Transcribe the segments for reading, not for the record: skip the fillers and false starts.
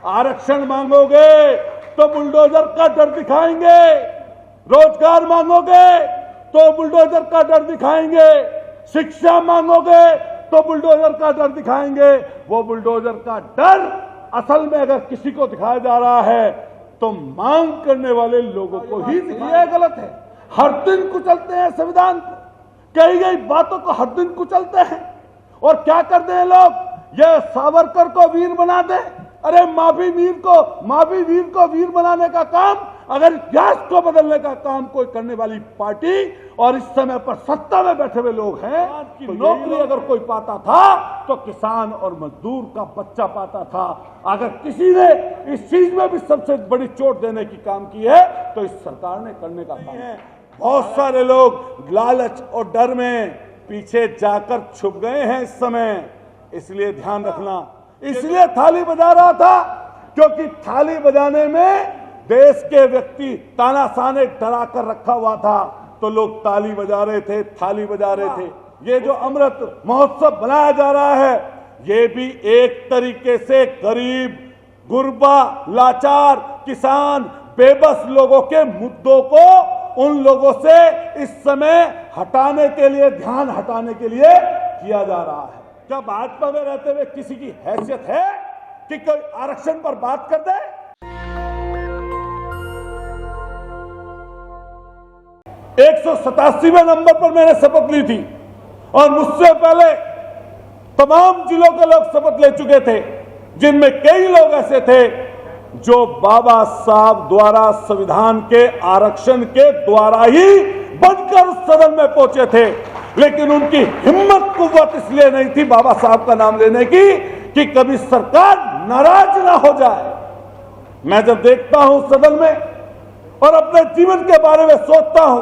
आरक्षण मांगोगे तो बुलडोजर का डर दिखाएंगे, रोजगार मांगोगे तो बुलडोजर का डर दिखाएंगे, शिक्षा मांगोगे तो बुलडोजर का डर दिखाएंगे। वो बुलडोजर का डर असल में अगर किसी को दिखाया जा रहा है तो मांग करने वाले लोगों को ही दिखाया। गलत है। हर दिन कुचलते हैं संविधान को, कही गई बातों को हर दिन कुचलते हैं। और क्या करते हैं लोग, ये सावरकर को वीर बना दे। अरे माफी वीर को वीर बनाने का काम, अगर इतिहास को बदलने का काम कोई करने वाली पार्टी और इस समय पर सत्ता में बैठे हुए लोग हैं, तो नौकरी अगर कोई पाता था तो किसान और मजदूर का बच्चा पाता था। अगर किसी ने इस चीज में भी सबसे बड़ी चोट देने की काम की है तो इस सरकार ने करने का काम है। बहुत सारे लोग लालच और डर में पीछे जाकर छुप गए हैं इस समय, इसलिए ध्यान रखना। इसलिए थाली बजा रहा था क्योंकि थाली बजाने में देश के व्यक्ति तानाशाह ने डरा कर रखा हुआ था, तो लोग ताली बजा रहे थे, थाली बजा रहे थे। ये जो अमृत महोत्सव बनाया जा रहा है, ये भी एक तरीके से गरीब, गुरबा, लाचार, किसान, बेबस लोगों के मुद्दों को उन लोगों से इस समय हटाने के लिए, ध्यान हटाने के लिए किया जा रहा है। क्या भाजपा में रहते हुए किसी की हैसियत है कि कोई आरक्षण पर बात कर दे? 187वें नंबर पर मैंने शपथ ली थी और मुझसे पहले तमाम जिलों के लोग शपथ ले चुके थे, जिनमें कई लोग ऐसे थे जो बाबा साहब द्वारा संविधान के आरक्षण के द्वारा ही बनकर उस सदन में पहुंचे थे। लेकिन उनकी हिम्मत कुव्वत इसलिए नहीं थी बाबा साहब का नाम लेने की कि कभी सरकार नाराज ना हो जाए। मैं जब देखता हूं सदन में और अपने जीवन के बारे में सोचता हूं,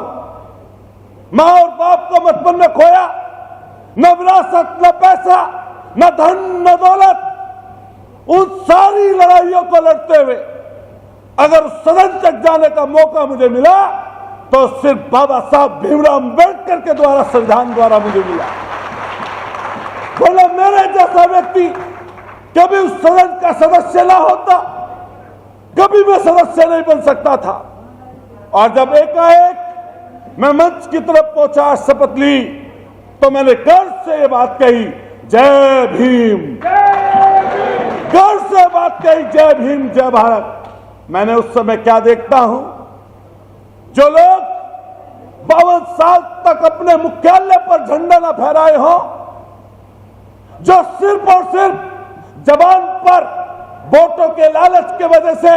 मां और बाप को बचपन में खोया, न विरासत, न पैसा, न धन, न दौलत, उन सारी लड़ाइयों को लड़ते हुए अगर उस सदन तक जाने का मौका मुझे मिला तो सिर्फ बाबा साहब भीमराव अम्बेडकर के द्वारा, संविधान द्वारा मुझे मिला। बोले मेरे जैसा व्यक्ति कभी उस सदन का सदस्य ना होता, कभी मैं सदस्य नहीं बन सकता था। और जब एकाएक मैं मंच की तरफ पहुंचा, शपथ ली, तो मैंने गर्व से ये बात कही, जय भीम। गर्व से बात कही, जय भीम, जय भारत। मैंने उस समय क्या देखता हूं, जो लोग 52 साल तक अपने मुख्यालय पर झंडा न फहराए हो, जो सिर्फ और सिर्फ जबान पर वोटों के लालच के वजह से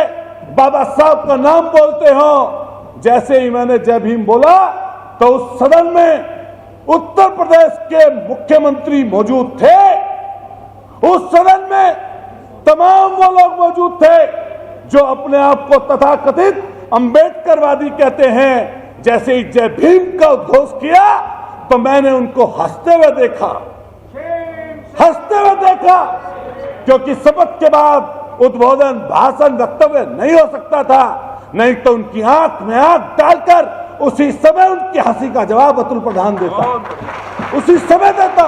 बाबा साहब का नाम बोलते हो, जैसे ही मैंने जय भीम बोला तो उस सदन में उत्तर प्रदेश के मुख्यमंत्री मौजूद थे। उस सदन में तमाम वो लोग मौजूद थे जो अपने आप को तथाकथित अंबेडकरवादी कहते हैं। जैसे ही जय भीम का उद्घोष किया तो मैंने उनको हंसते हुए देखा, क्योंकि शपथ के बाद उद्बोधन, भाषण, वक्तव्य नहीं हो सकता था, नहीं तो उनकी आंख में आंख डालकर उसी समय उनकी हंसी का जवाब अतुल प्रधान देता, उसी समय देता।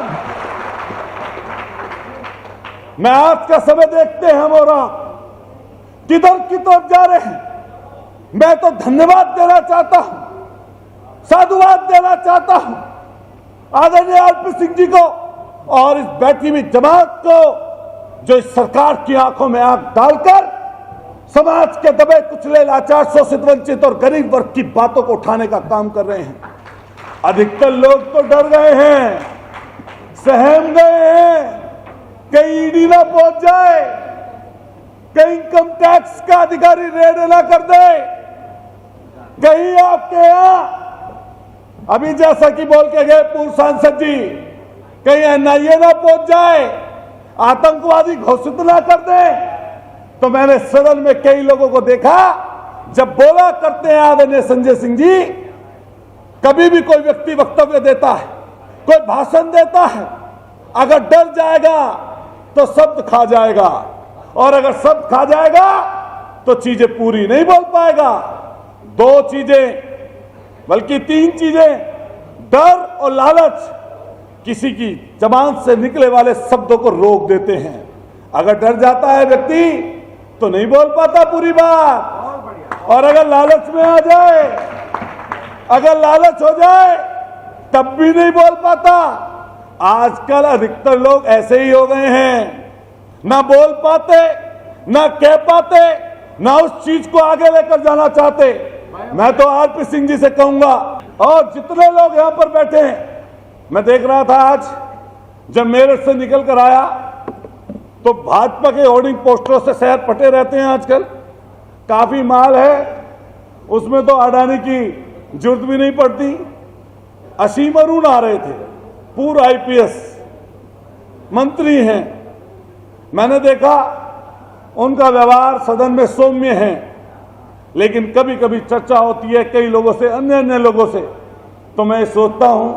मैं आज का समय देखते हैं हम और आप किधर की तरफ जा रहे हैं। मैं तो धन्यवाद देना चाहता हूं, साधुवाद देना चाहता हूं आदरणीय आरपी सिंह जी को और इस बैठी हुई जमात को, जो इस सरकार की आंखों में आंख डालकर समाज के दबे कुचले, लाचार, शोषित, वंचित और गरीब वर्ग की बातों को उठाने का काम कर रहे हैं। अधिकतर लोग तो डर गए हैं, सहम गए हैं, कहीं ईडी ना पहुंच जाए, कहीं इनकम टैक्स का अधिकारी रेड ना कर दे, कहीं आपके यहां अभी जैसा कि बोल के गए पूर्व सांसद जी, कहीं एनआईए ना पहुंच जाए, आतंकवादी घोषित ना कर दे। तो मैंने सदन में कई लोगों को देखा, जब बोला करते हैं आदरणीय संजय सिंह जी, कभी भी कोई व्यक्ति वक्तव्य देता है, कोई भाषण देता है, अगर डर जाएगा तो शब्द खा जाएगा, और अगर शब्द खा जाएगा तो चीजें पूरी नहीं बोल पाएगा। 2 चीजें, बल्कि 3 चीजें, डर और लालच किसी की जबान से निकले वाले शब्दों को रोक देते हैं। अगर डर जाता है व्यक्ति तो नहीं बोल पाता पूरी बात। और अगर लालच में आ जाए, अगर लालच हो जाए तब भी नहीं बोल पाता। आजकल अधिकतर लोग ऐसे ही हो गए हैं, ना बोल पाते, ना कह पाते, ना उस चीज को आगे लेकर जाना चाहते। मैं तो आरपी सिंह जी से कहूंगा, और जितने लोग यहां पर बैठे हैं, मैं देख रहा था आज जब मेरठ से निकल कर आया तो भाजपा के होर्डिंग पोस्टरों से शहर फटे रहते हैं आजकल। काफी माल है, उसमें तो अडानी की जरूरत भी नहीं पड़ती। असीम अरुण आ रहे थे, पूर्व आईपीएस मंत्री हैं। मैंने देखा उनका व्यवहार सदन में सौम्य है, लेकिन कभी कभी चर्चा होती है कई लोगों से, अन्य अन्य लोगों से, तो मैं सोचता हूं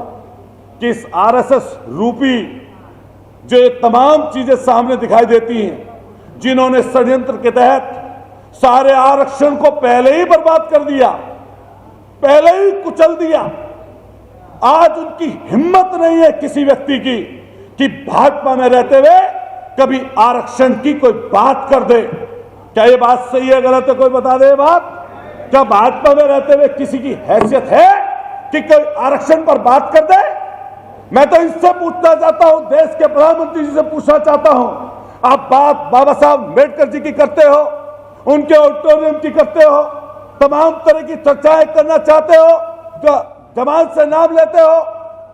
कि इस आरएसएस रूपी जो ये तमाम चीजें सामने दिखाई देती हैं, जिन्होंने षड्यंत्र के तहत सारे आरक्षण को पहले ही बर्बाद कर दिया, पहले ही कुचल दिया, आज उनकी हिम्मत नहीं है किसी व्यक्ति की कि भाजपा में रहते हुए कभी आरक्षण की कोई बात कर दे। क्या ये बात सही है, गलत है? कोई बता दे बात। क्या भाजपा में रहते हुए किसी की हैसियत है कि कोई आरक्षण पर बात कर दे? मैं तो इससे पूछना चाहता हूं, देश के प्रधानमंत्री जी से पूछना चाहता हूं, आप बात बाबा साहब अम्बेडकर जी की करते हो, उनके ऑडिटोरियम की करते हो, तमाम तरह की चर्चाएं करना चाहते हो, जो जमात से नाम लेते हो।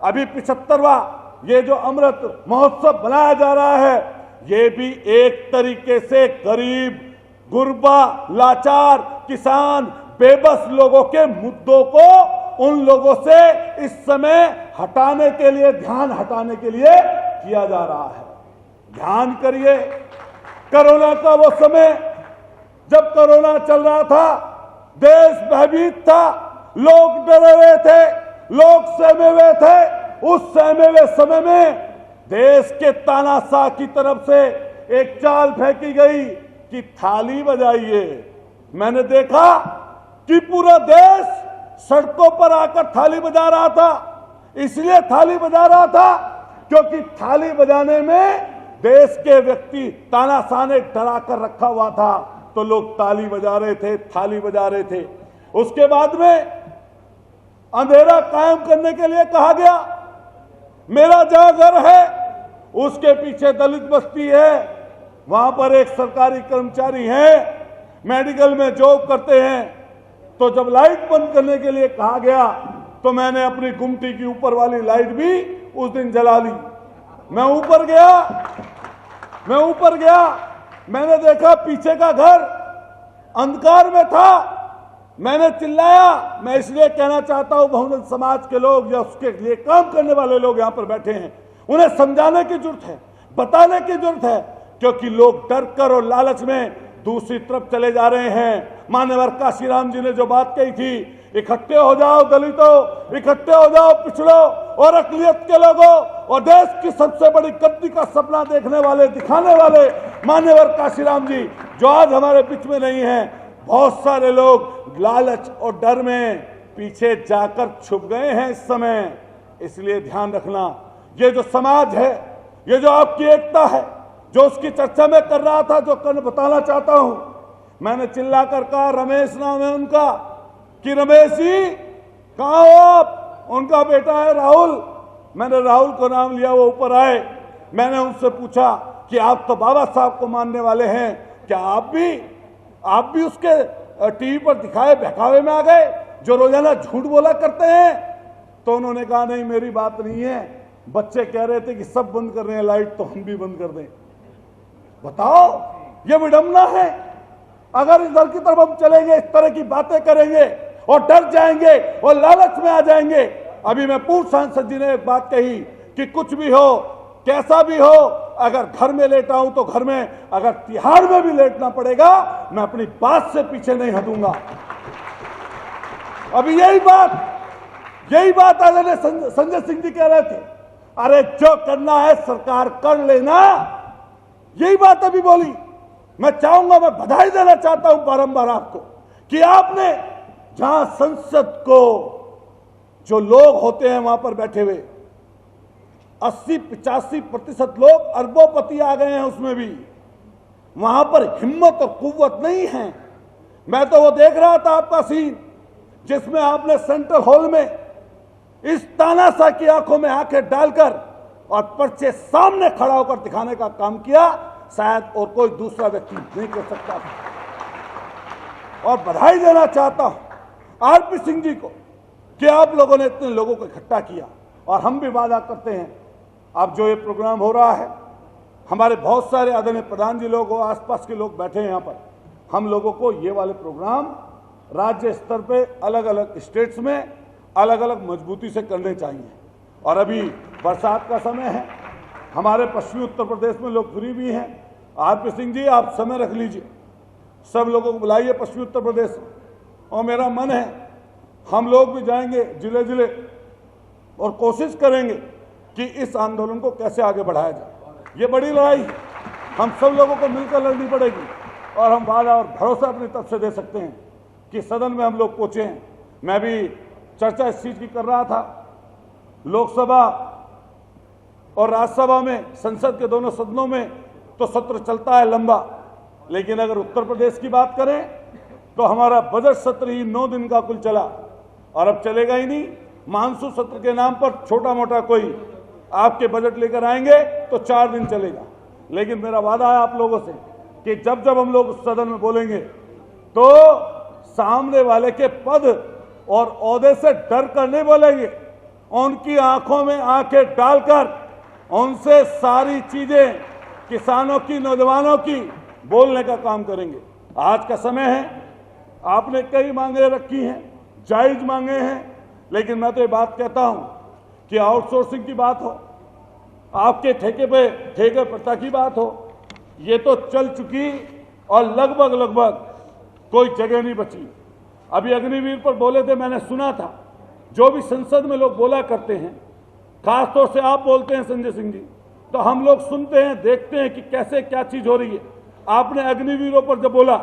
अभी 75वां ये जो अमृत महोत्सव बनाया जा रहा है, ये भी एक तरीके से गरीब, गुरबा, लाचार, किसान, बेबस लोगों के मुद्दों को उन लोगों से इस समय हटाने के लिए, ध्यान हटाने के लिए किया जा रहा है। ध्यान करिए, कोरोना का वो समय, जब कोरोना चल रहा था, देश भयभीत था, लोग डरे हुए थे, लोग सहमे हुए थे। उस सहमे हुए समय में देश के तानाशाह की तरफ से एक चाल फेंकी गई कि थाली बजाइए। मैंने देखा कि पूरा देश सड़कों पर आकर थाली बजा रहा था। इसलिए थाली बजा रहा था क्योंकि थाली बजाने में देश के व्यक्ति तानाशाह ने डरा कर रखा हुआ था, तो लोग ताली बजा रहे थे, थाली बजा रहे थे। उसके बाद में अंधेरा कायम करने के लिए कहा गया। मेरा जहां घर है उसके पीछे दलित बस्ती है, वहां पर एक सरकारी कर्मचारी है, मेडिकल में जॉब करते हैं। तो जब लाइट बंद करने के लिए कहा गया तो मैंने अपनी गुमटी की ऊपर वाली लाइट भी उस दिन जला ली। मैं ऊपर गया, मैंने देखा पीछे का घर अंधकार में था। मैंने चिल्लाया। मैं इसलिए कहना चाहता हूं, बहुजन समाज के लोग या उसके लिए काम करने वाले लोग यहां पर बैठे हैं, उन्हें समझाने की जरूरत है, बताने की जरूरत है, क्योंकि लोग डर कर और लालच में दूसरी तरफ चले जा रहे हैं। मान्यवर काशीराम जी ने जो बात कही थी, इकट्ठे हो जाओ दलितों, इकट्ठे हो जाओ पिछड़ों और अकलियत के लोगों, और देश की सबसे बड़ी गद्दी का सपना देखने वाले, दिखाने वाले मान्यवर काशीराम जी, जो आज हमारे बीच में नहीं है। बहुत सारे लोग लालच और डर में पीछे जाकर छुप गए हैं इस समय। इसलिए ध्यान रखना, ये जो समाज है, ये जो आपकी एकता है, जो उसकी चर्चा में कर रहा था, जो कर बताना चाहता हूं, मैंने चिल्ला कर कहा, रमेश नाम है उनका, कि रमेश जी कहाँ हो आप? उनका बेटा है राहुल। मैंने राहुल को नाम लिया, वो ऊपर आए। मैंने उनसे पूछा कि आप तो बाबा साहब को मानने वाले हैं, क्या आप भी उसके टीवी पर दिखाए बहकावे में आ गए, जो रोजाना झूठ बोला करते हैं? तो उन्होंने कहा, नहीं मेरी बात नहीं है, बच्चे कह रहे थे कि सब बंद कर रहे हैं लाइट, तो हम भी बंद कर दें। बताओ, ये विडंबना है। अगर इस दल की तरफ हम चलेंगे, इस तरह की बातें करेंगे और डर जाएंगे और लालच में आ जाएंगे। अभी मैं पूर्व सांसद जी ने एक बात कही कि कुछ भी हो, कैसा भी हो, अगर घर में लेटा हूं तो घर में, अगर तिहाड़ में भी लेटना पड़ेगा, मैं अपनी बात से पीछे नहीं हटूंगा। अभी यही बात आदरणीय संजय सिंह जी कह रहे थे, अरे जो करना है सरकार कर लेना, यही बात अभी बोली। मैं चाहूंगा, मैं बधाई देना चाहता हूं बारंबार आपको कि आपने जहां संसद को जो लोग होते हैं वहां पर बैठे हुए 80-85% लोग अरबोपति आ गए हैं उसमें भी, वहां पर हिम्मत और कुव्वत नहीं है। मैं तो वो देख रहा था आपका सीन, जिसमें आपने सेंट्रल हॉल में इस तानाशाह की आंखों में आंखें डालकर और पर्चे सामने खड़ा होकर दिखाने का काम किया, शायद और कोई दूसरा व्यक्ति नहीं कर सकता था। और बधाई देना चाहता हूं आरपी सिंह जी को कि आप लोगों ने इतने लोगों को इकट्ठा किया। और हम भी वादा करते हैं, अब जो ये प्रोग्राम हो रहा है, हमारे बहुत सारे आदरणीय प्रधान जी लोग, आसपास के लोग बैठे हैं यहाँ पर, हम लोगों को ये वाले प्रोग्राम राज्य स्तर पे अलग अलग स्टेट्स में अलग अलग मजबूती से करने चाहिए। और अभी बरसात का समय है, हमारे पश्चिमी उत्तर प्रदेश में लोग फ्री भी हैं। आरपी सिंह जी, आप समय रख लीजिए, सब लोगों को बुलाइए पश्चिमी उत्तर प्रदेश में। और मेरा मन है हम लोग भी जाएंगे जिले जिले और कोशिश करेंगे कि इस आंदोलन को कैसे आगे बढ़ाया जाए। ये बड़ी लड़ाई हम सब लोगों को मिलकर लड़नी पड़ेगी। और हम वादा और भरोसा अपनी तरफ से दे सकते हैं कि सदन में हम लोग पहुंचे हैं। मैं भी चर्चा इस चीज की कर रहा था, लोकसभा और राज्यसभा में, संसद के दोनों सदनों में तो सत्र चलता है लंबा, लेकिन अगर उत्तर प्रदेश की बात करें तो हमारा बजट सत्र ही 9 दिन का कुल चला और अब चलेगा ही नहीं। मानसून सत्र के नाम पर छोटा मोटा कोई आपके बजट लेकर आएंगे तो 4 दिन चलेगा। लेकिन मेरा वादा है आप लोगों से कि जब जब हम लोग उस सदन में बोलेंगे तो सामने वाले के पद और ओहदे से डर कर नहीं बोलेंगे, उनकी आंखों में आंखें डालकर उनसे सारी चीजें किसानों की, नौजवानों की बोलने का काम करेंगे। आज का समय है, आपने कई मांगे रखी हैं, जायज मांगे हैं, लेकिन मैं तो ये बात कहता हूं कि आउटसोर्सिंग की बात हो, आपके ठेके प्रथा की बात हो, ये तो चल चुकी और लगभग कोई जगह नहीं बची। अभी अग्निवीर पर बोले थे, मैंने सुना था, जो भी संसद में लोग बोला करते हैं, खासतौर से आप बोलते हैं संजय सिंह जी, तो हम लोग सुनते हैं, देखते हैं कि कैसे क्या चीज हो रही है। आपने अग्निवीरों पर जब बोला,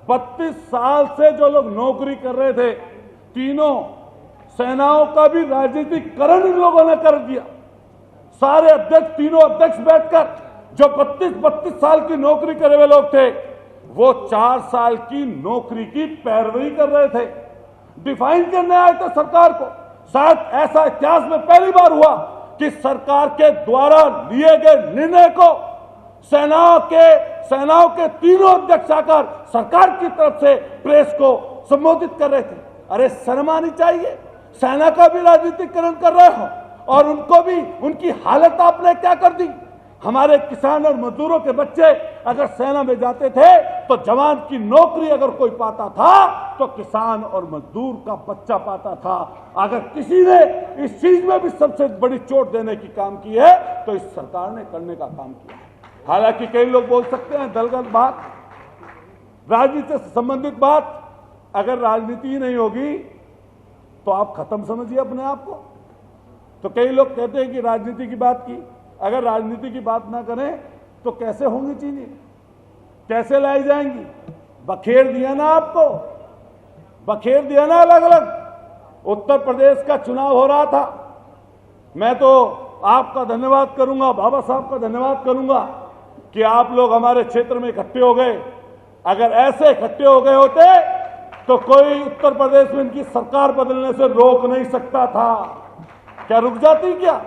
32 साल से जो लोग नौकरी कर रहे थे, तीनों सेनाओं का भी राजनीतिकरण इन लोगों ने कर दिया। सारे अध्यक्ष, तीनों अध्यक्ष बैठकर जो 32 साल की नौकरी करे हुए लोग थे, वो 4 साल की नौकरी की पैरवी कर रहे थे, डिफाइन करने आए थे सरकार को। शायद ऐसा इतिहास में पहली बार हुआ कि सरकार के द्वारा लिए गए निर्णय को सेनाओं के तीनों अध्यक्ष आकर सरकार की तरफ से प्रेस को संबोधित कर रहे थे। अरे शर्म आनी चाहिए, सेना का भी राजनीतिकरण कर रहे हो और उनको भी, उनकी हालत आपने क्या कर दी। हमारे किसान और मजदूरों के बच्चे अगर सेना में जाते थे तो जवान की नौकरी अगर कोई पाता था तो किसान और मजदूर का बच्चा पाता था। अगर किसी ने इस चीज में भी सबसे बड़ी चोट देने की काम की है तो इस सरकार ने करने का काम किया। हालांकि कई लोग बोल सकते हैं दलगत बात, राजनीति से संबंधित बात, अगर राजनीति ही नहीं होगी तो आप खत्म समझिए अपने आप को। तो कई लोग कहते हैं कि राजनीति की बात की, अगर राजनीति की बात ना करें तो कैसे होंगी चीजें, कैसे लाई जाएंगी। बखेर दिया ना आपको, बखेर दिया ना अलग अलग। उत्तर प्रदेश का चुनाव हो रहा था, मैं तो आपका धन्यवाद करूंगा, बाबा साहब का धन्यवाद करूंगा कि आप लोग हमारे क्षेत्र में इकट्ठे हो गए। अगर ऐसे इकट्ठे हो गए होते तो कोई उत्तर प्रदेश में इनकी सरकार बदलने से रोक नहीं सकता था। क्या रुक जाती? क्या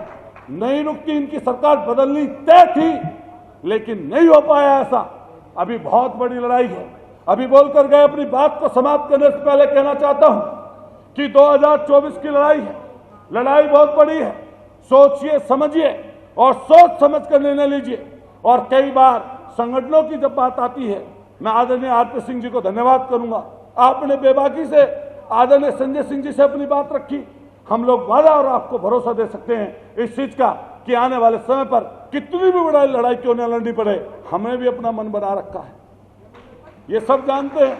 नहीं रुकती? इनकी सरकार बदलनी तय थी, लेकिन नहीं हो पाया ऐसा। अभी बहुत बड़ी लड़ाई है। अभी बोलकर गए, अपनी बात को समाप्त करने से पहले कहना चाहता हूं कि 2024 की लड़ाई है, लड़ाई बहुत बड़ी है। सोचिए, समझिए और सोच समझ कर निर्णय लीजिए। और कई बार संगठनों की जब बात आती है, मैं आदरणीय आरपी सिंह जी को धन्यवाद करूंगा, आपने बेबाकी से आदरणीय संजय सिंह जी से अपनी बात रखी। हम लोग वादा और आपको भरोसा दे सकते हैं इस चीज का कि आने वाले समय पर कितनी भी बड़ी लड़ाई क्यों न लड़नी पड़े, हमने भी अपना मन बना रखा है, ये सब जानते हैं।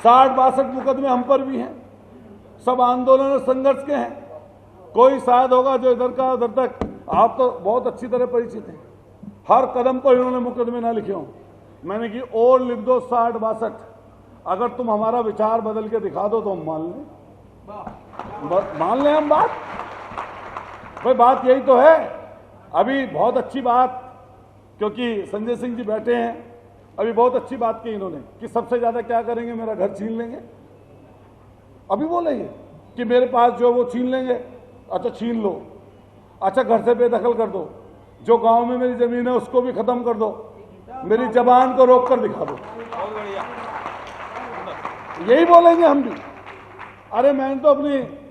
60-62 मुकदमे हम पर भी हैं, सब आंदोलन और संघर्ष के हैं। कोई शायद होगा जो इधर का उधर तक, आप तो बहुत अच्छी तरह परिचित हैं, हर कदम पर इन्होंने मुकदमे ना लिखे हों। मैंने कि और लिख दो 60-62, अगर तुम हमारा विचार बदल के दिखा दो तो हम मान लें हम बात। भाई बात यही तो है। अभी बहुत अच्छी बात, क्योंकि संजय सिंह जी बैठे हैं, अभी बहुत अच्छी बात की इन्होंने कि सबसे ज्यादा क्या करेंगे, मेरा घर छीन लेंगे। अभी बोलेंगे कि मेरे पास जो वो छीन लेंगे। अच्छा छीन लो, अच्छा घर से बेदखल कर दो, जो गांव में मेरी जमीन है उसको भी खत्म कर दो, मेरी जबान को रोक कर दिखा दो। यही बोलेंगे हम भी। अरे मैंने तो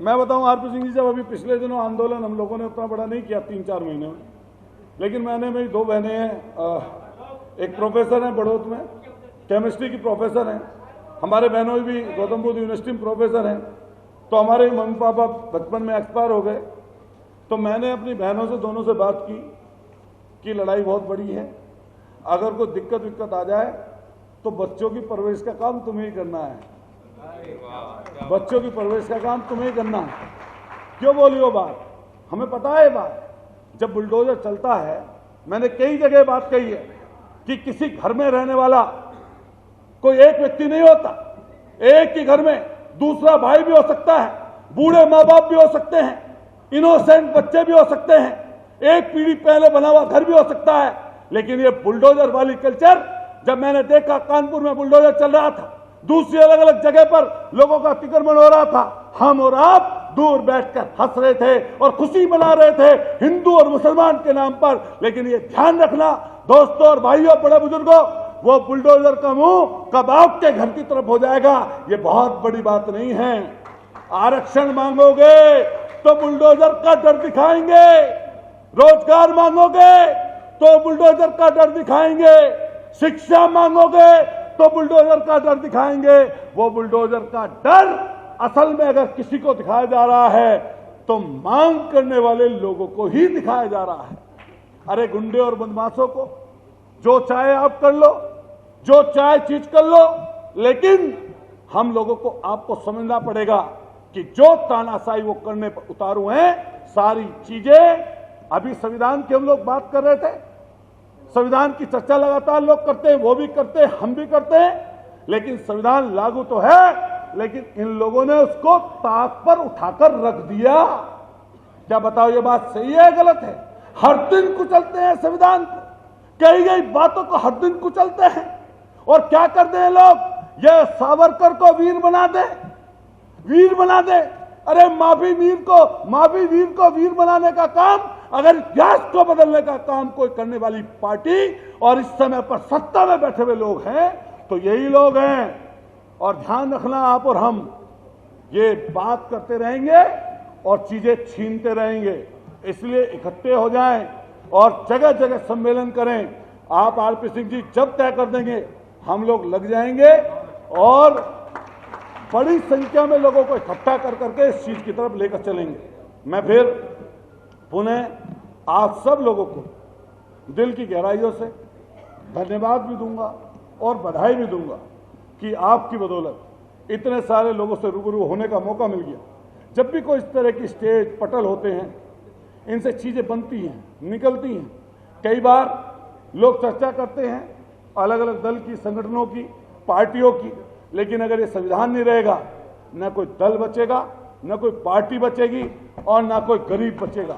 मैं बताऊं आरपी सिंह जी, जब अभी पिछले दिनों आंदोलन हम लोगों ने उतना बड़ा नहीं किया 3-4 महीने में, लेकिन मैंने, मेरी 2 बहनें हैं, एक प्रोफेसर हैं बड़ौत में, केमिस्ट्री की प्रोफेसर हैं, हमारे बहनों भी गौतम बुद्ध यूनिवर्सिटी में प्रोफेसर हैं। तो हमारे मम्मी पापा बचपन में एक्सपायर हो गए, तो मैंने अपनी बहनों से, दोनों से बात की कि लड़ाई बहुत बड़ी है, अगर कोई दिक्कत आ जाए तो बच्चों की परवरिश का काम तुम्हें ही करना है, बच्चों की परवरिश का काम तुम्हें ही करना है। क्यों बोली वो बात? हमें पता है बात, जब बुलडोजर चलता है, मैंने कई जगह बात कही है कि किसी घर में रहने वाला कोई एक व्यक्ति नहीं होता, एक ही घर में दूसरा भाई भी हो सकता है, बूढ़े माँ बाप भी हो सकते हैं, इनोसेंट बच्चे भी हो सकते हैं, एक पीढ़ी पहले बना हुआ घर भी हो सकता है। लेकिन ये बुलडोजर वाली कल्चर, जब मैंने देखा कानपुर में बुलडोजर चल रहा था, दूसरी अलग अलग जगह पर लोगों का अतिक्रमण हो रहा था, हम और आप दूर बैठकर हंस रहे थे और खुशी मना रहे थे हिंदू और मुसलमान के नाम पर। लेकिन ये ध्यान रखना दोस्तों और भाइयों, बड़े बुजुर्गों, वो बुलडोजर का मुंह कब आपके घर की तरफ हो जाएगा, ये बहुत बड़ी बात नहीं है। आरक्षण मांगोगे तो बुलडोजर का डर दिखाएंगे, रोजगार मांगोगे तो बुलडोजर का डर दिखाएंगे, शिक्षा मांगोगे तो बुलडोजर का डर दिखाएंगे। वो बुलडोजर का डर असल में अगर किसी को दिखाया जा रहा है तो मांग करने वाले लोगों को ही दिखाया जा रहा है। अरे गुंडे और बदमाशों को जो चाहे आप कर लो, जो चाहे चीज कर लो, लेकिन हम लोगों को आपको समझना पड़ेगा कि जो तानाशाही वो करने पर उतारू हैं, सारी चीजें, अभी संविधान की हम लोग बात कर रहे थे, संविधान की चर्चा लगातार लोग करते हैं, वो भी करते हैं, हम भी करते हैं, लेकिन संविधान लागू तो है, लेकिन इन लोगों ने उसको ताक पर उठाकर रख दिया। क्या बताओ ये बात सही है गलत है? हर दिन कुचलते हैं संविधान को, कही गई बातों को हर दिन कुचलते हैं। और क्या करते हैं लोग? ये सावरकर को वीर बना दे, वीर बना दे। अरे माफी वीर को वीर बनाने का काम, अगर इतिहास को बदलने का काम कोई करने वाली पार्टी और इस समय पर सत्ता में बैठे हुए लोग हैं तो यही लोग हैं। और ध्यान रखना, आप और हम ये बात करते रहेंगे और चीजें छीनते रहेंगे। इसलिए इकट्ठे हो जाएं और जगह जगह सम्मेलन करें। आप आरपी सिंह जी जब तय कर देंगे हम लोग लग जाएंगे और बड़ी संख्या में लोगों को इकट्ठा कर करके इस चीज की तरफ लेकर चलेंगे। मैं फिर पुनः आप सब लोगों को दिल की गहराइयों से धन्यवाद भी दूंगा और बधाई भी दूंगा कि आपकी बदौलत इतने सारे लोगों से रूबरू होने का मौका मिल गया। जब भी कोई इस तरह की स्टेज पटल होते हैं, इनसे चीजें बनती हैं, निकलती हैं। कई बार लोग चर्चा करते हैं अलग अलग दल की, संगठनों की, पार्टियों की, लेकिन अगर ये संविधान नहीं रहेगा, न कोई दल बचेगा, न कोई पार्टी बचेगी और न कोई गरीब बचेगा।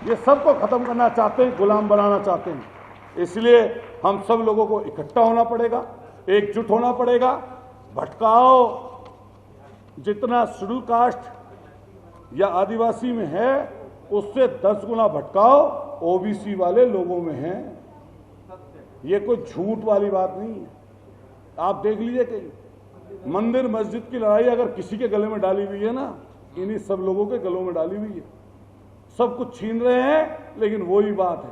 ये सबको खत्म करना चाहते हैं, गुलाम बनाना चाहते हैं। इसलिए हम सब लोगों को इकट्ठा होना पड़ेगा, एकजुट होना पड़ेगा। भटकाव जितना शेड्यूल कास्ट या आदिवासी में है, उससे 10 गुना भटकाव ओबीसी वाले लोगों में है। ये कोई झूठ वाली बात नहीं है। आप देख लीजिए कहीं मंदिर मस्जिद की लड़ाई अगर किसी के गले में डाली हुई है ना, इन्हीं सब लोगों के गलों में डाली हुई है। सब कुछ छीन रहे हैं, लेकिन वही बात है।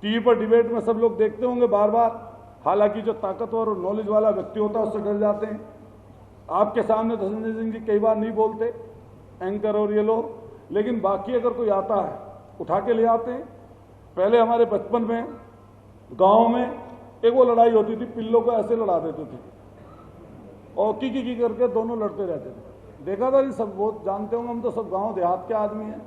टीवी पर डिबेट में सब लोग देखते होंगे बार बार, हालांकि जो ताकतवर और नॉलेज वाला व्यक्ति होता है उससे डर जाते हैं। आपके सामने धनंजय सिंह जी कई बार नहीं बोलते, एंकर और ये लोग, लेकिन बाकी अगर कोई आता है उठा के ले आते हैं। पहले हमारे बचपन में गांव में एक वो लड़ाई होती थी, पिल्लों को ऐसे लड़ा देते थे और की करके दोनों लड़ते रहते थे। देखा था, सब बहुत जानते होंगे, हम तो सब गांव देहात के आदमी हैं।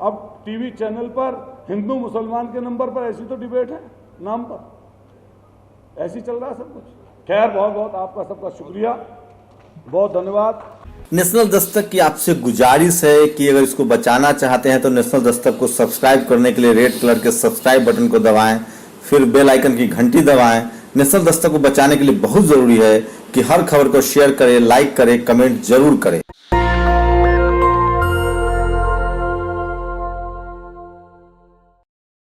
अब टीवी चैनल पर हिंदू मुसलमान के नंबर पर ऐसी तो डिबेट है, नाम पर ऐसी चल रहा है सब कुछ। खैर, बहुत बहुत आपका सबका शुक्रिया, बहुत धन्यवाद। नेशनल दस्तक की आपसे गुजारिश है कि अगर इसको बचाना चाहते हैं तो नेशनल दस्तक को सब्सक्राइब करने के लिए रेड कलर के सब्सक्राइब बटन को दबाएं, फिर बेल आइकन की घंटी दबाएं, नेशनल दस्तक को बचाने के लिए बहुत जरूरी है कि हर खबर को शेयर करें, लाइक करें, कमेंट जरूर करें।